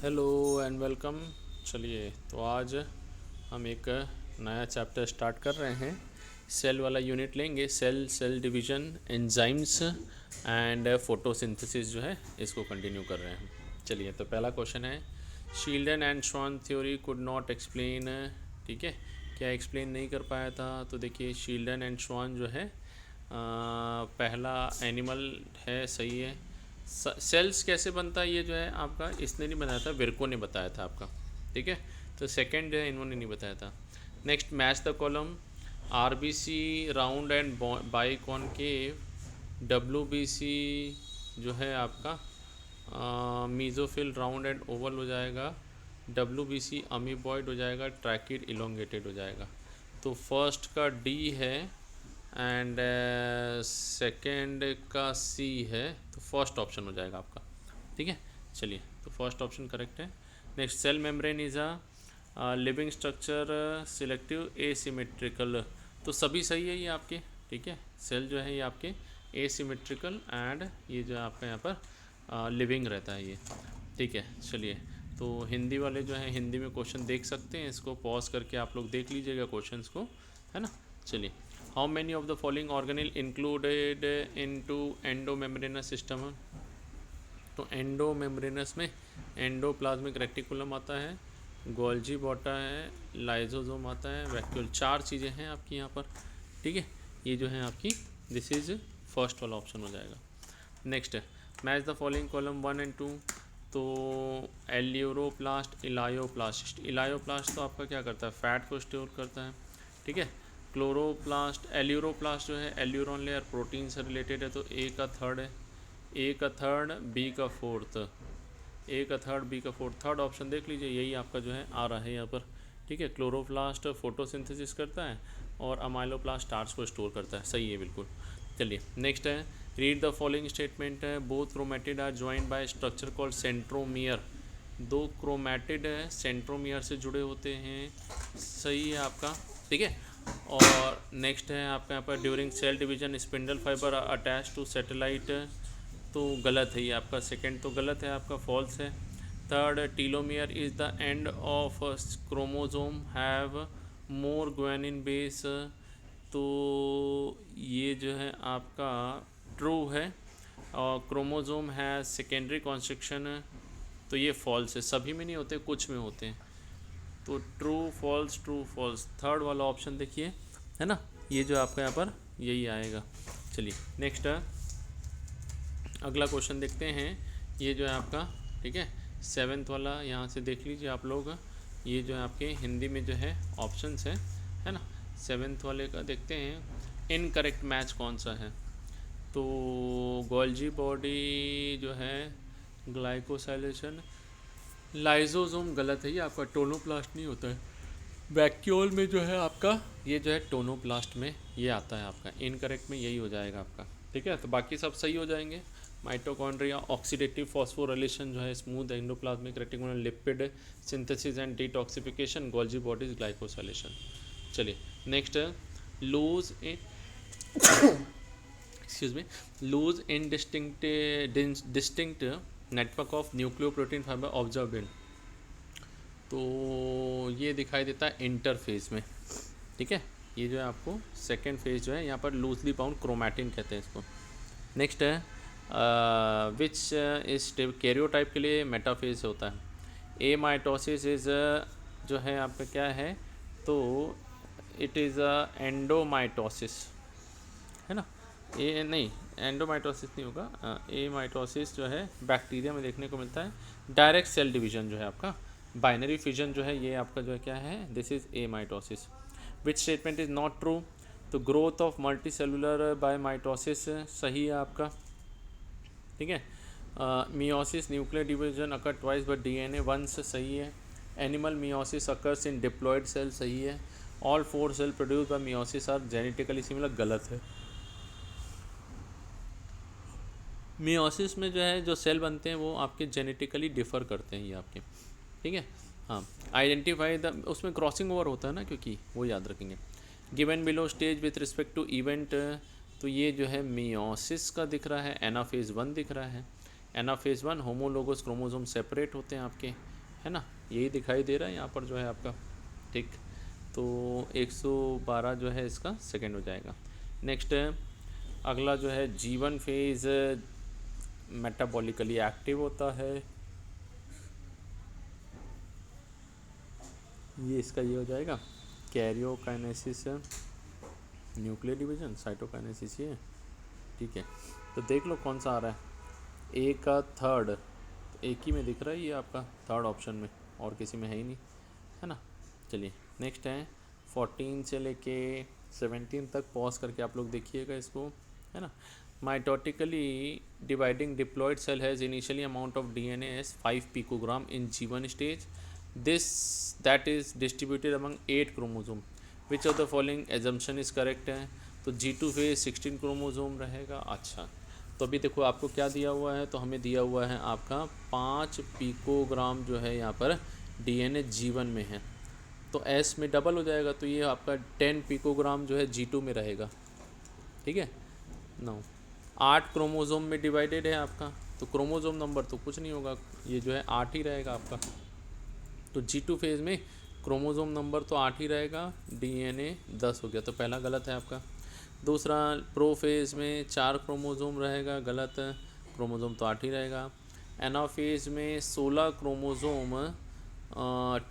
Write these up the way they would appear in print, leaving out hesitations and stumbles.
Hello and welcome. चलिए तो आज हम एक नया चैप्टर स्टार्ट कर रहे हैं। सेल वाला यूनिट लेंगे। Cell division, enzymes and photosynthesis जो है इसको कंटिन्यू कर रहे हैं। चलिए तो पहला क्वेश्चन है, शील्डन एंड श्वान थ्योरी कुड नॉट एक्सप्लेन। ठीक है, क्या एक्सप्लेन नहीं कर पाया था? तो देखिए शील्डन एंड श्वान जो है पहला एनिमल है, सही है। सेल्स कैसे बनता है ये जो है आपका इसने नहीं बताया था, विर्को ने बताया था आपका। ठीक है, तो सेकंड जो है इन्होंने नहीं बताया था। Next, match the column. RBC round and by concave, WBC जो है आपका मीजोफिल राउंड एंड ओवल हो जाएगा, डब्ल्यूबीसी अमीबॉइड हो जाएगा, ट्रैकिड इलोंगेटेड हो जाएगा। तो फर्स्ट का डी है एंड सेकंड का सी है, तो फर्स्ट ऑप्शन हो जाएगा आपका। ठीक है, चलिए तो फर्स्ट ऑप्शन करेक्ट है। Next, cell membrane is a living structure selective asymmetrical, तो सभी सही है ये आपके। ठीक है, सेल जो है ये आपके एसिमेट्रिकल एंड ये जो आपका यहाँ पर लिविंग रहता है ये। ठीक है, चलिए तो हिंदी वाले जो हैं हिंदी में क्वेश्चन देख सकते हैं, इसको पॉज करके आप लोग देख लीजिएगा क्वेश्चंस को, है ना। चलिए, how many of the following organelle included into endomembranes system. तो एंडोमेम्ब्रेनस में एंडोप्लाज्मिक रेटिकुलम आता है, गोल्जी बॉटा है, लाइजोसोम आता है, वैक्यूल। चार चीज़ें हैं आपकी यहाँ पर। ठीक है, ये जो है आपकी दिस इज़ फर्स्ट वाला ऑप्शन हो जाएगा। नेक्स्ट है, match the following column 1 and 2। तो एल्यूरोप्लास्ट, इलायोप्लास्ट। इलायोप्लास्ट तो आपका क्या करता है, फैट को स्टोर करता है। ठीक है, क्लोरोप्लास्ट, एल्यूरोप्लास्ट जो है एल्यूरोन लेयर प्रोटीन से रिलेटेड है, तो ए का थर्ड है, ए का थर्ड, बी का फोर्थ, ए का थर्ड, बी का फोर्थ। थर्ड ऑप्शन देख लीजिए, यही आपका जो है आ रहा है यहाँ पर। ठीक है, क्लोरोप्लास्ट फोटोसिंथेसिस करता है और अमाइलोप्लास्ट स्टार्च को स्टोर करता है, सही है बिल्कुल। चलिए नेक्स्ट है, रीड द फॉलोइंग स्टेटमेंट है, both chromatid are joined by structure called centromere. दो क्रोमेटिड है सेंट्रोमियर से जुड़े होते हैं, सही है आपका। ठीक है, और नेक्स्ट है आपका यहाँ पर, during cell division spindle fibre attach to satellite, तो गलत है ये आपका, सेकंड तो गलत है आपका, फॉल्स है। Third, telomere is the end of chromosome have more guanine base, तो ये जो है आपका ट्रू है। और क्रोमोजोम है सेकेंडरी कॉन्स्ट्रक्शन, तो ये फॉल्स है, सभी में नहीं होते, कुछ में होते हैं। तो ट्रू फॉल्स थर्ड वाला ऑप्शन देखिए, है ना, ये जो आपका यहाँ पर यही आएगा। चलिए नेक्स्ट अगला क्वेश्चन देखते हैं, ये जो है आपका, ठीक है, सेवेंथ वाला, यहाँ से देख लीजिए आप लोग। ये जो है आपके हिंदी में जो है ऑप्शंस है ना। सेवेंथ वाले का देखते हैं, इनकरेक्ट मैच कौन सा है। तो गोल्जी बॉडी जो है ग्लाइकोसाइलेशन, लाइजोसोम गलत है, ये आपका टोनोप्लास्ट नहीं होता है। वैक्यूल में जो है आपका ये जो है टोनोप्लास्ट में ये आता है आपका, इनकरेक्ट में यही हो जाएगा आपका। ठीक है, तो बाकी सब सही हो जाएंगे। माइटोकॉन्ड्रिया, ऑक्सीडेटिव फॉस्फोरिलेशन जो है, smooth endoplasmic reticulum, lipid synthesis and detoxification, Golgi bodies glycosylation. चलिए next, loose in excuse me, loose in distinct network of nucleoprotein fibre observe in, तो ये दिखाई देता है इंटरफेज में। ठीक है, ये जो है आपको सेकेंड फेज जो है यहाँ पर लूजली बाउंड क्रोमैटिन कहते हैं इसको। नेक्स्ट है, विच इस कैरियोटाइप के लिए मेटाफेज होता है। ए माइटोसिस इज़ जो है आपका क्या है, तो इट इज़ एंडोमाइटोसिस, है ना। ए नहीं, एंडोमाइटोसिस नहीं होगा, ए माइटोसिस जो है बैक्टीरिया में देखने को मिलता है। डायरेक्ट सेल डिवीजन जो है आपका, बाइनरी फिजन जो है ये आपका जो है क्या है, this is a mitosis. Which statement is not true, तो growth of multi cellular by mitosis सही है आपका। ठीक है, meiosis nuclear division occur twice but DNA once सही है। Animal meiosis occurs in diploid cell सही है। All four cell produce by meiosis are genetically similar गलत है। मियोसिस में जो है जो सेल बनते हैं वो आपके जेनेटिकली डिफ़र करते हैं ये आपके। ठीक है, हाँ, आइडेंटिफाई द, उसमें क्रॉसिंग ओवर होता है ना, क्योंकि वो याद रखेंगे। Given below stage with respect to event, तो ये जो है मियोसिस का दिख रहा है, एनाफेज 1 दिख रहा है। एनाफेज 1 होमोलोगस क्रोमोसोम सेपरेट होते हैं आपके, है ना, यही दिखाई दे रहा है यहाँ पर जो है आपका। ठीक, तो 112 जो है इसका सेकंड हो जाएगा। नेक्स्ट अगला जो है G1 फेज मेटाबॉलिकली एक्टिव होता है, ये इसका ये हो जाएगा कैरियोकाइनेसिस, न्यूक्लियर डिवीजन, साइटोकाइनेसिस ये। ठीक है, तो देख लो कौन सा आ रहा है, ए का थर्ड, एक ही में दिख रहा है ये आपका थर्ड ऑप्शन में, और किसी में है ही नहीं, है ना। चलिए नेक्स्ट है 14 से लेके 17 तक पॉज करके आप लोग देखिएगा इसको, है ना। Mitotically dividing diploid cell has initially amount of DNA as 5 picogram in G1 stage, this that is distributed among 8 chromosome, which of the following assumption is correct है। तो G2 फेज 16 क्रोमोसोम रहेगा। अच्छा, तो अभी देखो आपको क्या दिया हुआ है, तो हमें दिया हुआ है आपका 5 पिकोग्राम जो है यहाँ पर DNA G1 में है, तो S में डबल हो जाएगा, तो ये आपका 10 पिकोग्राम जो है G2 में रहेगा। ठीक है, 9 8 क्रोमोसोम में डिवाइडेड है आपका, तो क्रोमोसोम नंबर तो कुछ नहीं होगा, ये जो है 8 ही रहेगा आपका। तो G2 फेज़ में क्रोमोसोम नंबर तो 8 ही रहेगा, DNA 10 हो गया, तो पहला गलत है आपका। दूसरा प्रो फेज़ में 4 क्रोमोसोम रहेगा, गलत, क्रोमोसोम तो 8 ही रहेगा। एनाफेज़ में 16 क्रोमोसोम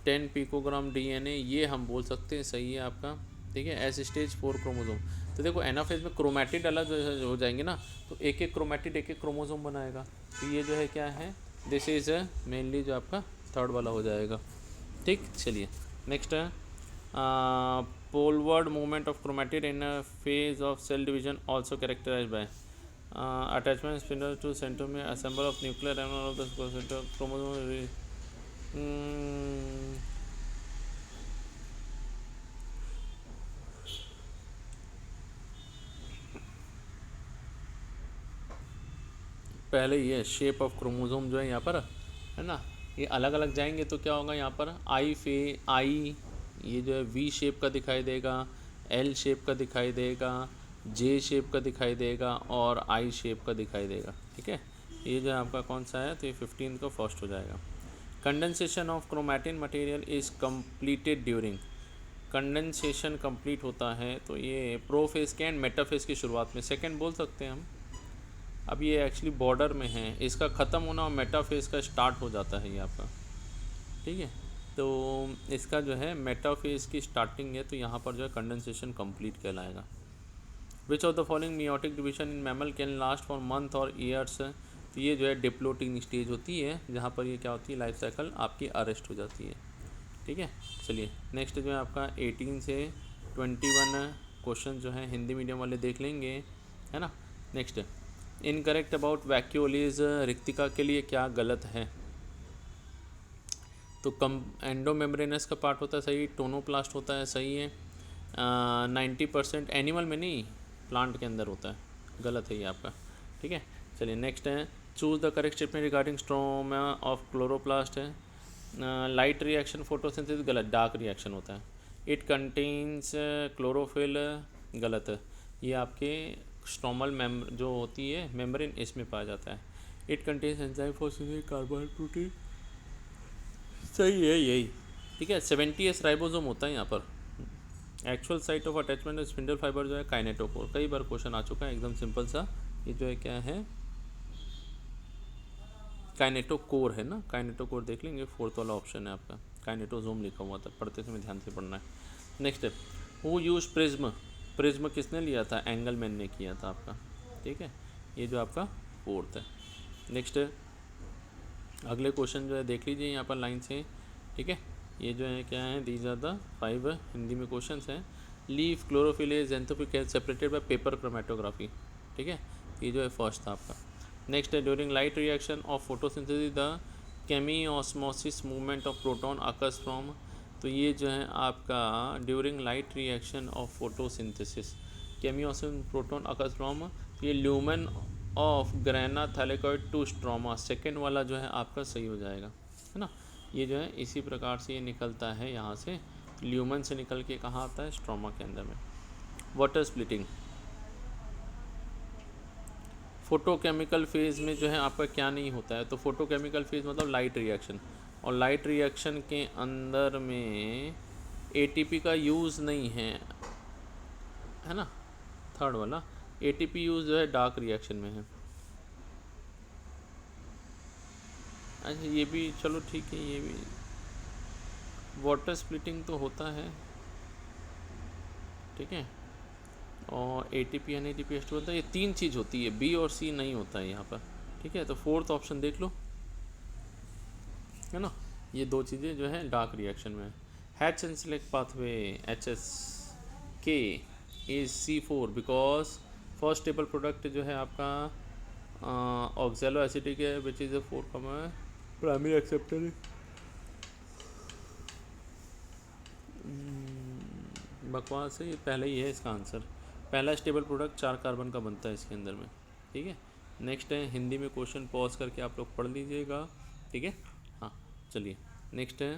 10 पिकोग्राम DNA, ये हम बोल सकते हैं सही है आपका। ठीक है, एस स्टेज 4 क्रोमोसोम, तो देखो एनाफेज में क्रोमैटिड अलग हो जाएंगे ना, तो एक एक क्रोमैटिड एक एक क्रोमोसोम बनाएगा, तो ये जो है क्या है, दिस इज़ मेनली जो आपका थर्ड वाला हो जाएगा। ठीक, चलिए नेक्स्ट है poleward movement of chromatid in phase of cell division also characterise by attachment spindle to centromere assemble of nuclear of the chromosome. पहले ये शेप ऑफ क्रोमोसोम जो है यहाँ पर, है ना, ये अलग अलग जाएंगे तो क्या होगा यहाँ पर आई ये जो है वी शेप का दिखाई देगा, एल शेप का दिखाई देगा, जे शेप का दिखाई देगा और आई शेप का दिखाई देगा। ठीक है, ये जो है आपका कौन सा है, तो ये 15 का फर्स्ट हो जाएगा। Condensation of chromatin material is completed during, condensation complete होता है तो ये प्रोफेज के एंड मेटाफेज की शुरुआत में, सेकेंड बोल सकते हैं हम। अब ये एक्चुअली बॉर्डर में है, इसका ख़त्म होना और मेटाफेज का स्टार्ट हो जाता है ये आपका। ठीक है, तो इसका जो है मेटाफेज की स्टार्टिंग है, तो यहाँ पर जो है कंडेंसेशन कंप्लीट कहलाएगा। विच of the following meiotic division in mammal can last for month और ईयर्स, तो ये जो है डिप्लोटिंग स्टेज होती है, जहाँ पर ये क्या होती है, लाइफ साइकिल आपकी अरेस्ट हो जाती है। ठीक है, चलिए नेक्स्ट जो है आपका 18 से 21 क्वेश्चन जो है हिंदी मीडियम वाले देख लेंगे, है ना। नेक्स्ट इनकरेक्ट अबाउट वैक्यूलीज, रिक्तिका के लिए क्या गलत है, तो कम एंडोमेम्ब्रेनस का पार्ट होता है सही, टोनोप्लास्ट होता है सही है, 90% एनिमल में नहीं प्लांट के अंदर होता है, गलत है ये आपका। ठीक है, चलिए नेक्स्ट है choose the correct statement regarding stroma of chloroplast है, लाइट रिएक्शन फोटोसिंथेसिस गलत, डार्क रिएक्शन होता है। इट कंटेन्स क्लोरोफिल गलत है, ये आपके स्ट्रोमल जो होती है मेम्ब्रेन इसमें पाया जाता है। It contains enzyme for carbohydrate protein, सही है यही। ठीक है, 70S राइबोसोम होता है यहाँ पर। Actual site of attachment spindle fibre जो है काइनेटोकोर, कई बार क्वेश्चन आ चुका है, एकदम सिंपल सा, ये जो है क्या है, काइनेटोकोर है ना, काइनेटोकोर देख लेंगे, फोर्थ वाला ऑप्शन है आपका, काइनेटोजोम लिखा हुआ था, पढ़ते समय ध्यान से पढ़ना है। नेक्स्ट है हु यूज प्रिज्म, प्रिज्म किसने लिया था, एंगलमैन ने किया था आपका। ठीक है, ये जो आपका फोर्थ है। नेक्स्ट अगले क्वेश्चन जो है देख लीजिए यहाँ पर लाइन से। ठीक है, ये जो है क्या है, दीज आर द 5 हिंदी में क्वेश्चंस हैं। लीफ क्लोरोफिल इज एंथोपिक सेपरेटेड बाय पेपर क्रोमेटोग्राफी। ठीक है, ये जो है फर्स्ट था आपका। नेक्स्ट है during light reaction of photosynthesis the chemiosmosis movement of proton occurs from, तो ये जो है आपका during light reaction of photosynthesis केमियोसिस प्रोटॉन अकर्स फ्रॉम, ये lumen of grana thylakoid to stroma, second वाला जो है आपका सही हो जाएगा, है ना। ये जो है इसी प्रकार से ये निकलता है यहाँ से, ल्यूमन से निकल के कहाँ आता है, स्ट्रोमा के अंदर में। वाटर स्प्लिटिंग फोटोकेमिकल फेज़ में जो है आपका क्या नहीं होता है, तो फोटोकेमिकल फेज़ मतलब लाइट रिएक्शन, और लाइट रिएक्शन के अंदर में एटीपी का यूज़ नहीं है ना, थर्ड वाला एटीपी यूज़ जो है डार्क रिएक्शन में है। अच्छा ये भी चलो ठीक है, ये भी वाटर स्प्लिटिंग तो होता है, ठीक है, और ATP N ATP S two होता है, ये तीन चीज़ होती है, बी और सी नहीं होता है यहाँ पर, ठीक है। तो फोर्थ ऑप्शन देख लो, है ना, ये दो चीज़ें जो है डार्क रिएक्शन में है। Hatch and select pathway H S K is C4 because first table product जो है आपका ऑक्जेलो एसिटिक है which is a 4 primary acceptor. बकवास है, ये पहले ही है इसका आंसर। पहला स्टेबल प्रोडक्ट 4 कार्बन का बनता है इसके अंदर में, ठीक है। नेक्स्ट है हिंदी में क्वेश्चन पॉज करके आप लोग पढ़ लीजिएगा, ठीक है। हाँ चलिए नेक्स्ट है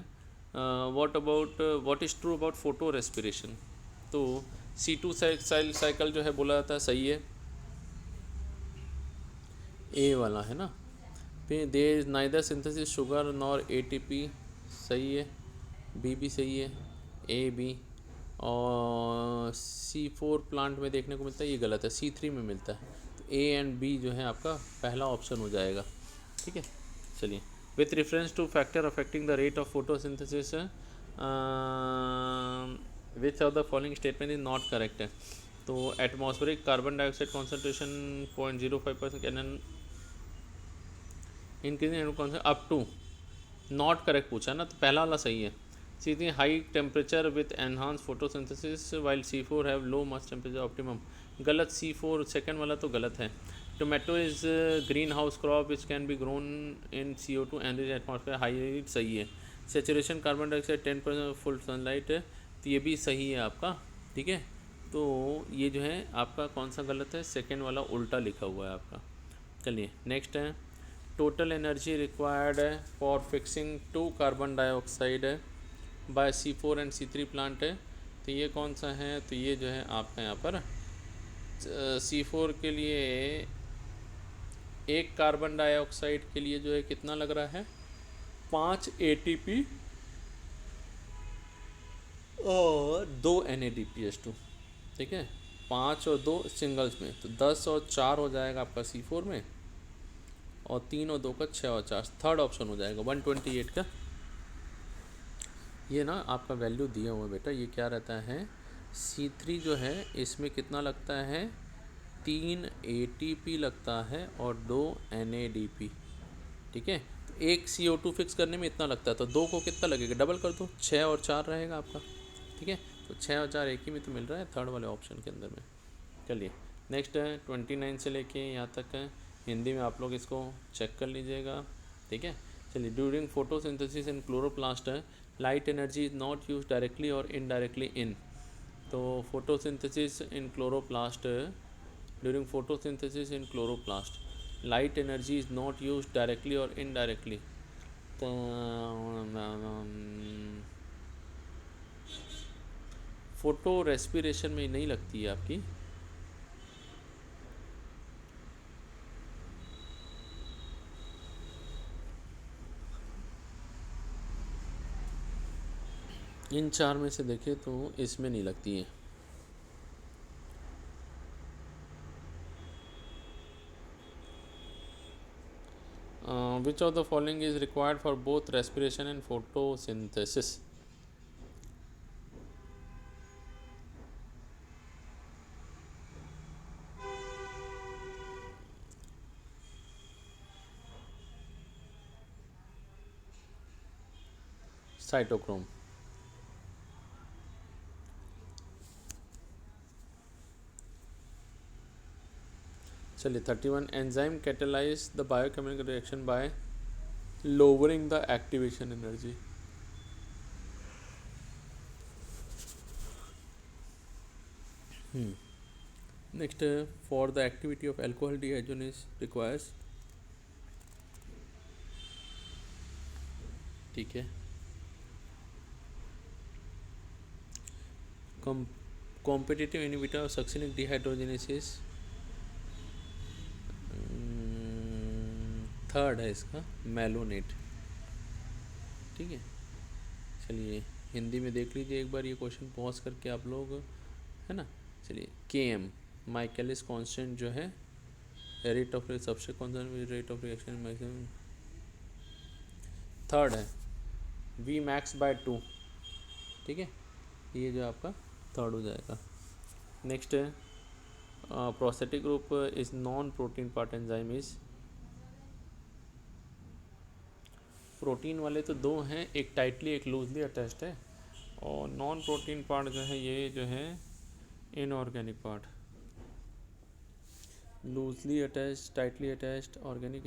what is true about photo respiration. तो C2 साइकिल जो है बोला जाता है, सही है, ए वाला है ना। फिर there is neither synthesis sugar nor ATP, सही है, बी भी सही है, ए बी। और C4 प्लांट में देखने को मिलता है, ये गलत है, C3 में मिलता है, तो ए एंड बी जो है आपका पहला ऑप्शन हो जाएगा, ठीक है। चलिए with reference two factor affecting the rate of photosynthesis which of the following statement is not correct है। तो atmospheric carbon dioxide concentration 0.05% can increase कौन सा अप टू, नॉट करेक्ट पूछा ना, तो पहला वाला सही है। सीधी high temperature with enhance photosynthesis while C4 have low mass temperature optimum, गलत, C4 सेकंड वाला तो गलत है। Tomato is green house crop which can be grown in CO2 and atmosphere high, सही है। Saturation carbon dioxide 10% full sunlight, तो ये भी सही है आपका, ठीक है। तो ये जो है आपका कौन सा गलत है, सेकेंड वाला उल्टा लिखा हुआ है आपका। चलिए नेक्स्ट है total energy required for fixing 2 carbon dioxide by C4 and C3 plant है, तो ये कौन सा है, तो ये जो है आपका यहाँ पर C4 के लिए एक कार्बन डाइऑक्साइड के लिए जो है कितना लग रहा है, 5 ATP और 2 NADPH2, ठीक है, 5 और 2 सिंगल्स में, तो 10 और 4 हो जाएगा आपका C4 में, और 3 और 2 का 6 और 4, थर्ड ऑप्शन हो जाएगा 128 का। ये ना आपका वैल्यू दिया हुआ है बेटा, ये क्या रहता है, C3 जो है इसमें कितना लगता है, 3 ATP लगता है और 2 NADP, ठीक है। तो एक CO2 फिक्स करने में इतना लगता है, तो 2 को कितना लगेगा, डबल कर दो, 6 और 4 रहेगा आपका, ठीक है। तो 6 और 4 एक ही में तो मिल रहा है थर्ड वाले ऑप्शन के अंदर में। चलिए नेक्स्ट है 29 से लेके यहाँ तक है, हिंदी में आप लोग इसको चेक कर लीजिएगा, ठीक है। चलिए during photosynthesis in chloroplast light energy is not use directly और इनडायरेक्टली इन, तो photosynthesis in chloroplast during photosynthesis in chloroplast light energy is not use directly और इनडायरेक्टली, तो फोटो रेस्पिरेशन में नहीं लगती है आपकी, इन 4 में से देखें तो इसमें नहीं लगती है। Which of the following is required for both respiration and photosynthesis. Cytochrome, चलिए 31 enzyme catalyse the biochemical reaction by lowering the activation energy. Next for the activity of alcohol dehydrogenase requires, ठीक है। Competitive inhibitor of succinic dehydrogenase, third है इसका malonate. ठीक है, चलिए हिंदी में देख लीजिए एक बार ये क्वेश्चन पॉज करके आप लोग, है ना। चलिए के एम माइकलिस कांस्टेंट जो है रेट ऑफ सबसे कौन सा rate of reaction maximum, third है वी मैक्स बाय 2। ठीक है, ये जो आपका थर्ड हो जाएगा। नेक्स्ट है prosthetic group is non protein part enzyme is, protein वाले तो दो हैं, एक टाइटली एक लूजली अटैच्ड है, और नॉन प्रोटीन पार्ट जो है ये जो है inorganic part, loosely attached, tightly attached, organic,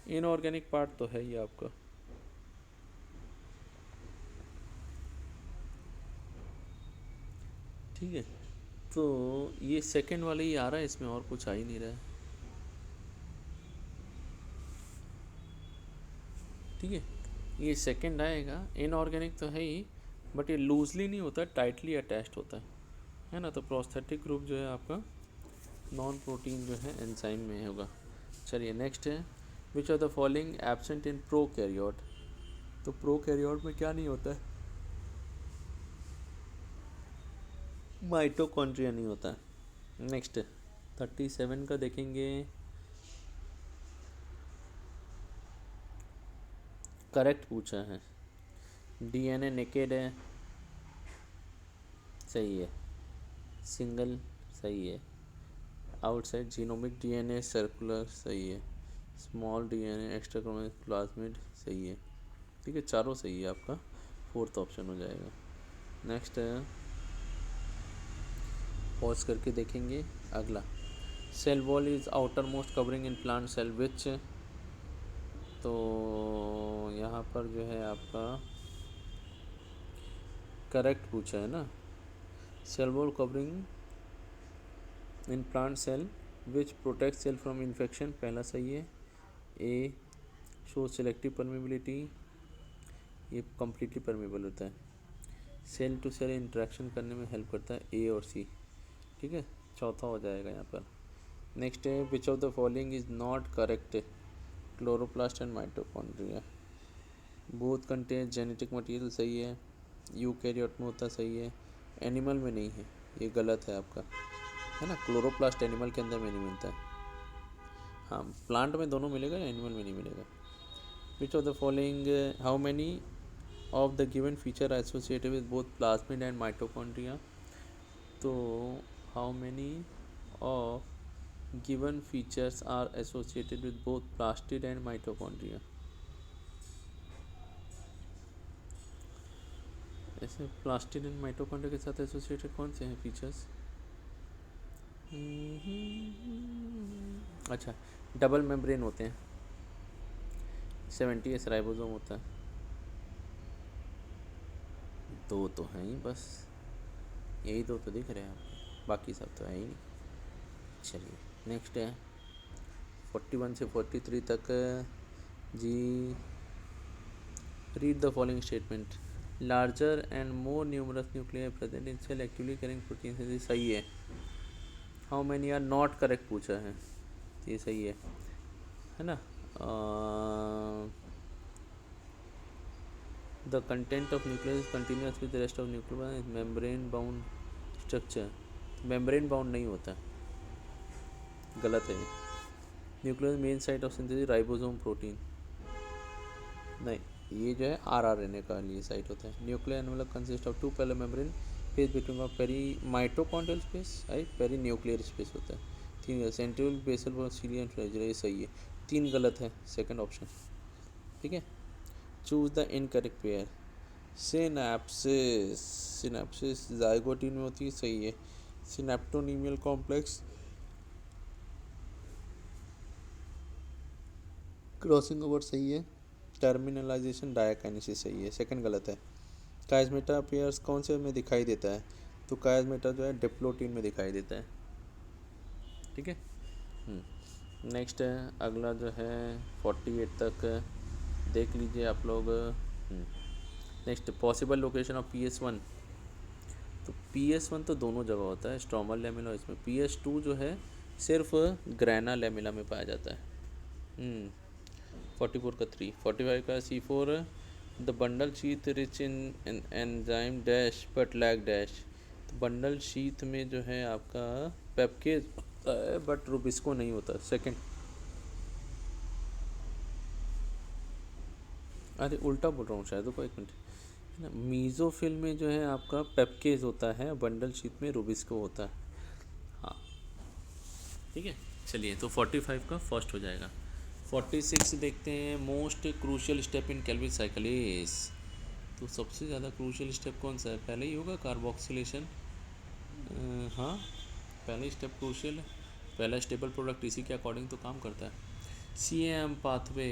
inorganic part तो है ये आपका। ठीक है, तो ये सेकंड वाले ही आ रहा है, इसमें और कुछ आ ही नहीं रहा है। ठीक है, ये सेकंड आएगा, इनऑर्गेनिक तो है ही, बट ये लूजली नहीं होता, टाइटली अटैच्ड होता है ना। तो प्रोस्थेटिक ग्रुप जो है आपका नॉन प्रोटीन जो है एंजाइम में होगा। चलिए नेक्स्ट है which are the following absent in prokaryote, तो प्रोकैरियोट में क्या नहीं होता है, माइटोकॉन्ड्रिया नहीं होता है। नेक्स्ट 37 का देखेंगे, करेक्ट पूछा है, डीएनए नेकेड है, सही है, सिंगल सही है, आउटसाइड जीनोमिक डीएनए सर्कुलर सही है, small DNA extra chromosome plasmid सही है। ठीक है, चारों सही है, आपका फोर्थ ऑप्शन हो जाएगा। नेक्स्ट है पॉज करके देखेंगे अगला, cell wall is outer most covering in plant cell which, तो यहाँ पर जो है आपका करेक्ट पूछा है ना, cell wall covering in plant cell which protect cell from infection, पहला सही है। ए शो सेलेक्टिव परमेबिलिटी, ये कम्प्लीटली परमेबल होता है। सेल टू सेल इंटरेक्शन करने में हेल्प करता है, ए और सी। ठीक है, चौथा हो जाएगा यहाँ पर। नेक्स्ट है which of the following is not correct, chloroplast and mitochondria both contain genetic material, सही है। यूकैरियोट में होता, सही है। एनिमल में नहीं है, ये गलत है आपका, है ना। क्लोरोप्लास्ट एनिमल के अंदर में नहीं मिलता है, हाँ प्लांट में दोनों मिलेगा, एनिमल में नहीं मिलेगा। Which of the following, how many of the given feature associated with both plasmid and mitochondria, तो how many of given features are associated with both plastid and mitochondria, ऐसे प्लास्टिड एंड माइटोकॉन्ड्रिया के साथ associated कौन से हैं features, अच्छा double membrane होते हैं, 70S राइबोसोम होता है, दो तो हैं ही बस, यही दो तो दिख रहे हैं आपको, बाकी सब तो है ही नहीं। चलिए नेक्स्ट है 41 से 43 तक जी, read the following statement, larger and more numerous nuclear present in cell actively carrying protein से, सही है। How many are not correct पूछा है, ये सही है ना। The content of nucleus continuous with the rest of nuclear membrane bound structure, membrane bound नहीं होता, गलत है। Nucleus main site of synthesis ribosome protein, नहीं ये जो है RNA का लिए साइट होता है। Nuclear envelope consist of 2 parallel membrane space between of peri mitochondrial space, peri nuclear space होता है। 3 central basal for cilia and flagella, ये सही है। 3 गलत है, सेकंड ऑप्शन। ठीक है, choose the incorrect pair, synapsis, synapsis zygotene में होती है, सही है। सिनेप्टोनीमियल कॉम्प्लेक्स क्रॉसिंग ओवर, सही है। टर्मिनलाइजेशन डायाकाइनेसिस, सही है, सेकंड गलत है। काइजमेटा पेयर्स कौन से में दिखाई देता है, तो काइजमेटा जो है डिप्लोटीन में दिखाई देता है। ठीक है, नेक्स्ट है अगला जो है 48 तक देख लीजिए आप लोग। Next possible location of PS1, तो PS1 तो दोनों जगह होता है, स्ट्रोमल लेमिला, इसमें PS2 जो है सिर्फ ग्रैना लेमिला में पाया जाता है। 44 का 3, 45 का C4 the bundle sheath rich in enzyme dash but lack dash. तो बंडल शीथ में जो है आपका पेप्केज होता है बट रुबिस्को नहीं होता। सेकंड, अरे उल्टा बोल रहा हूँ शायद, को 1 मिनट है ना। मीज़ोफिल में जो है आपका पेप्केज होता है, बंडल शीथ में रुबिस्को होता है। हाँ ठीक है, चलिए तो 45 का फर्स्ट हो जाएगा। 46 देखते हैं, most crucial step in Calvin cycle is. तो सबसे ज़्यादा क्रूशियल स्टेप कौन सा है? पहले ही होगा कार्बोक्सिलेशन। हाँ पहले स्टेप क्रूशियल है, पहला स्टेबल प्रोडक्ट इसी के अकॉर्डिंग तो काम करता है। CAM pathway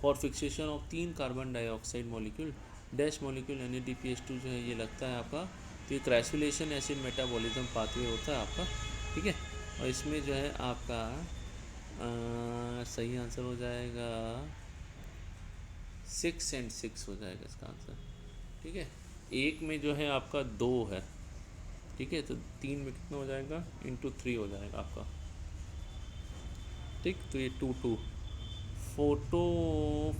for fixation of 3 carbon dioxide molecule dash molecule NADPH2 जो है ये लगता है आपका। तो ये क्रैसुलेशन एसिड मेटाबॉलिज्म पाथवे होता है आपका, ठीक है। और इसमें जो है आपका सही आंसर हो जाएगा 6 और 6 हो जाएगा इसका आंसर, ठीक है। एक में जो है आपका 2 है, ठीक है, तो 3 में कितना हो जाएगा, इंटू 3 हो जाएगा आपका, ठीक। तो ये 2 photo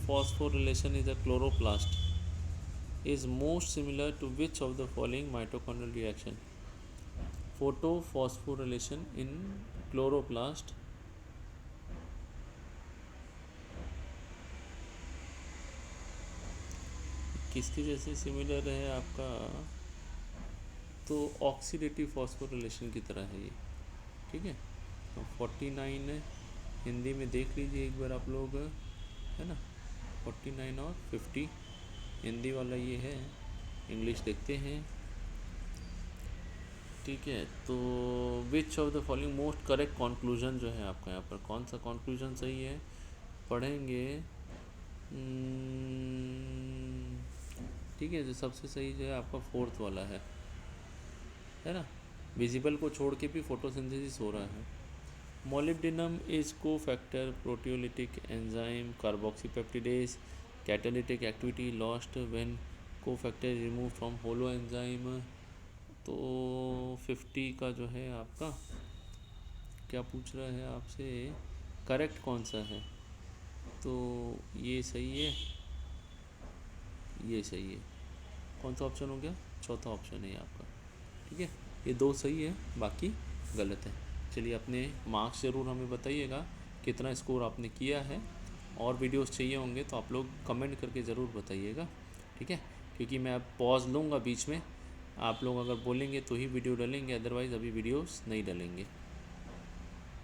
phosphorylation is a chloroplast is most similar to which of the following mitochondrial reaction. Photo phosphorylation in chloroplast किसके जैसे सिमिलर है आपका? तो ऑक्सीडेटिव फॉस्फोरिलेशन की तरह है ये, ठीक है। तो 49 हिंदी में देख लीजिए एक बार आप लोग, है ना। 49 और 50 हिंदी वाला ये है, इंग्लिश देखते हैं, ठीक है। तो विच of the following most correct conclusion जो है आपका यहाँ पर, कौन सा कंक्लूजन सही है पढ़ेंगे। ठीक है, जो सबसे सही जो है आपका 4th वाला है ना। विजिबल को छोड़ के भी फोटोसिंथेसिस हो रहा है। Molybdenum is cofactor proteolytic enzyme carboxypeptidase catalytic activity lost when cofactor remove from holoenzyme. तो 50 का जो है आपका क्या पूछ रहा है आपसे, करेक्ट कौन सा है? तो ये सही है, ये सही है। कौन सा ऑप्शन हो गया? चौथा ऑप्शन है आपका, ठीक है। ये 2 सही है, बाकी गलत है। चलिए अपने मार्क्स ज़रूर हमें बताइएगा कितना स्कोर आपने किया है, और वीडियोस चाहिए होंगे तो आप लोग कमेंट करके ज़रूर बताइएगा, ठीक है। क्योंकि मैं अब पॉज लूँगा बीच में, आप लोग अगर बोलेंगे तो ही वीडियो डालेंगे, अदरवाइज़ अभी वीडियोस नहीं डालेंगे।